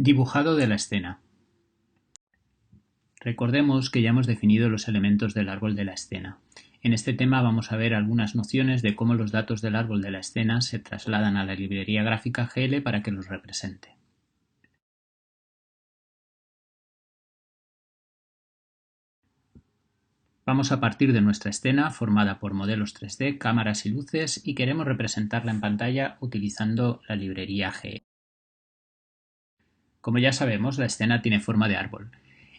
Dibujado de la escena. Recordemos que ya hemos definido los elementos del árbol de la escena. En este tema vamos a ver algunas nociones de cómo los datos del árbol de la escena se trasladan a la librería gráfica GL para que los represente. Vamos a partir de nuestra escena formada por modelos 3D, cámaras y luces y queremos representarla en pantalla utilizando la librería GL. Como ya sabemos, la escena tiene forma de árbol,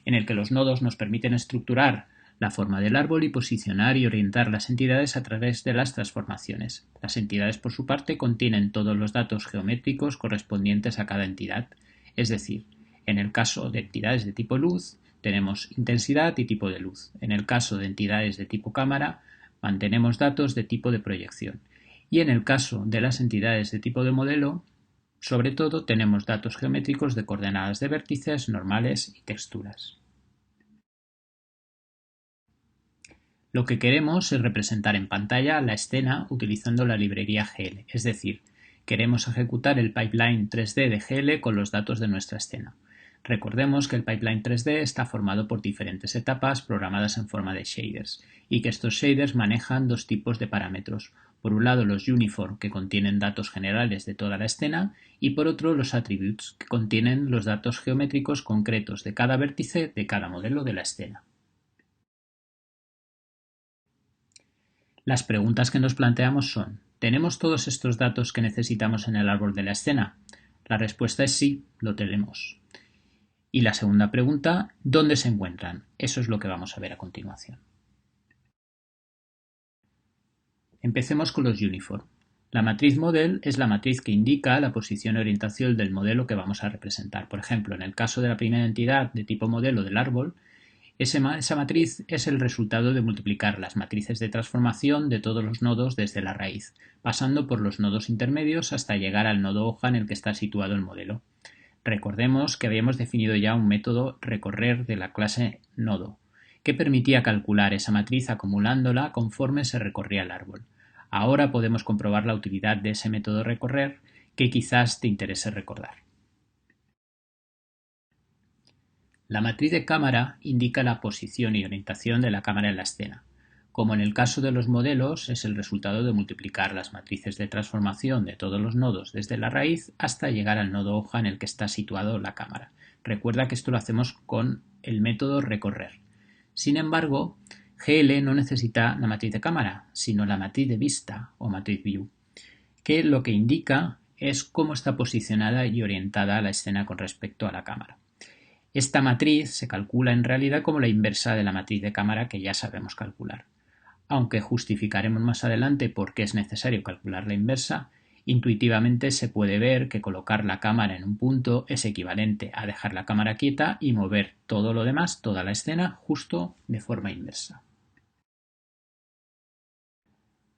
en el que los nodos nos permiten estructurar la forma del árbol y posicionar y orientar las entidades a través de las transformaciones. Las entidades, por su parte, contienen todos los datos geométricos correspondientes a cada entidad, es decir, en el caso de entidades de tipo luz, tenemos intensidad y tipo de luz. En el caso de entidades de tipo cámara, mantenemos datos de tipo de proyección. Y en el caso de las entidades de tipo de modelo, sobre todo tenemos datos geométricos de coordenadas de vértices, normales y texturas. Lo que queremos es representar en pantalla la escena utilizando la librería GL, es decir, queremos ejecutar el pipeline 3D de GL con los datos de nuestra escena. Recordemos que el pipeline 3D está formado por diferentes etapas programadas en forma de shaders y que estos shaders manejan dos tipos de parámetros. Por un lado los uniform, que contienen datos generales de toda la escena, y por otro los attributes, que contienen los datos geométricos concretos de cada vértice de cada modelo de la escena. Las preguntas que nos planteamos son: ¿tenemos todos estos datos que necesitamos en el árbol de la escena? La respuesta es sí, lo tenemos. Y la segunda pregunta, ¿dónde se encuentran? Eso es lo que vamos a ver a continuación. Empecemos con los uniform. La matriz model es la matriz que indica la posición y orientación del modelo que vamos a representar. Por ejemplo, en el caso de la primera entidad de tipo modelo del árbol, esa matriz es el resultado de multiplicar las matrices de transformación de todos los nodos desde la raíz, pasando por los nodos intermedios hasta llegar al nodo hoja en el que está situado el modelo. Recordemos que habíamos definido ya un método recorrer de la clase nodo, que permitía calcular esa matriz acumulándola conforme se recorría el árbol. Ahora podemos comprobar la utilidad de ese método recorrer que quizás te interese recordar. La matriz de cámara indica la posición y orientación de la cámara en la escena. Como en el caso de los modelos, es el resultado de multiplicar las matrices de transformación de todos los nodos desde la raíz hasta llegar al nodo hoja en el que está situado la cámara. Recuerda que esto lo hacemos con el método recorrer. Sin embargo, GL no necesita la matriz de cámara, sino la matriz de vista o matriz view, que lo que indica es cómo está posicionada y orientada la escena con respecto a la cámara. Esta matriz se calcula en realidad como la inversa de la matriz de cámara que ya sabemos calcular. Aunque justificaremos más adelante por qué es necesario calcular la inversa, intuitivamente se puede ver que colocar la cámara en un punto es equivalente a dejar la cámara quieta y mover todo lo demás, toda la escena, justo de forma inversa.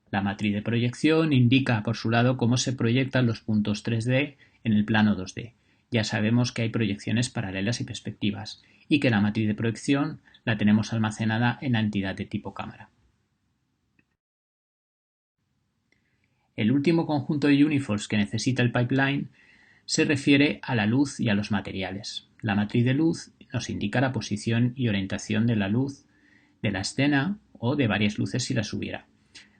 La matriz de proyección indica por su lado cómo se proyectan los puntos 3D en el plano 2D. Ya sabemos que hay proyecciones paralelas y perspectivas, y que la matriz de proyección la tenemos almacenada en la entidad de tipo cámara. El último conjunto de uniforms que necesita el pipeline se refiere a la luz y a los materiales. La matriz de luz nos indica la posición y orientación de la luz de la escena o de varias luces si las hubiera.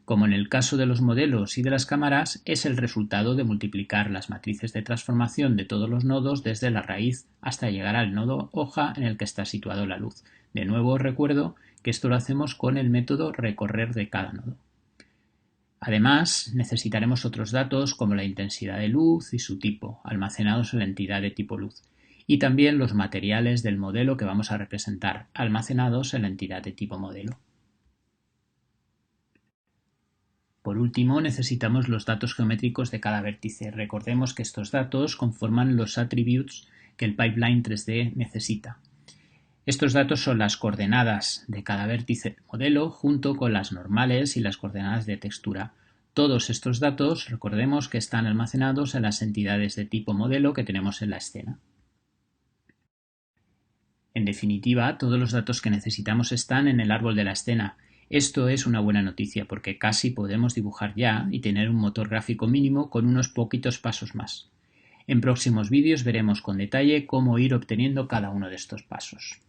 Como en el caso de los modelos y de las cámaras, es el resultado de multiplicar las matrices de transformación de todos los nodos desde la raíz hasta llegar al nodo hoja en el que está situado la luz. De nuevo os recuerdo que esto lo hacemos con el método recorrer de cada nodo. Además, necesitaremos otros datos como la intensidad de luz y su tipo, almacenados en la entidad de tipo luz, y también los materiales del modelo que vamos a representar, almacenados en la entidad de tipo modelo. Por último, necesitamos los datos geométricos de cada vértice. Recordemos que estos datos conforman los attributes que el pipeline 3D necesita. Estos datos son las coordenadas de cada vértice del modelo junto con las normales y las coordenadas de textura. Todos estos datos, recordemos que están almacenados en las entidades de tipo modelo que tenemos en la escena. En definitiva, todos los datos que necesitamos están en el árbol de la escena. Esto es una buena noticia porque casi podemos dibujar ya y tener un motor gráfico mínimo con unos poquitos pasos más. En próximos vídeos veremos con detalle cómo ir obteniendo cada uno de estos pasos.